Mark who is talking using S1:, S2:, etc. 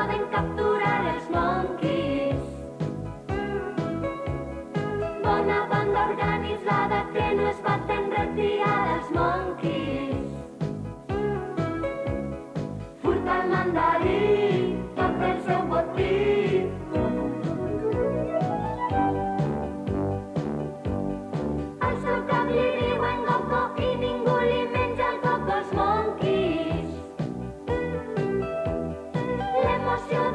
S1: poden capturar els monkeys. Bona banda organitzada que no es baten retirada els monkeys. Furta el mandarí, tot el seu botí. Al seu cap li diuen Coco i ningú li menja el coco als monkeys. L'emoció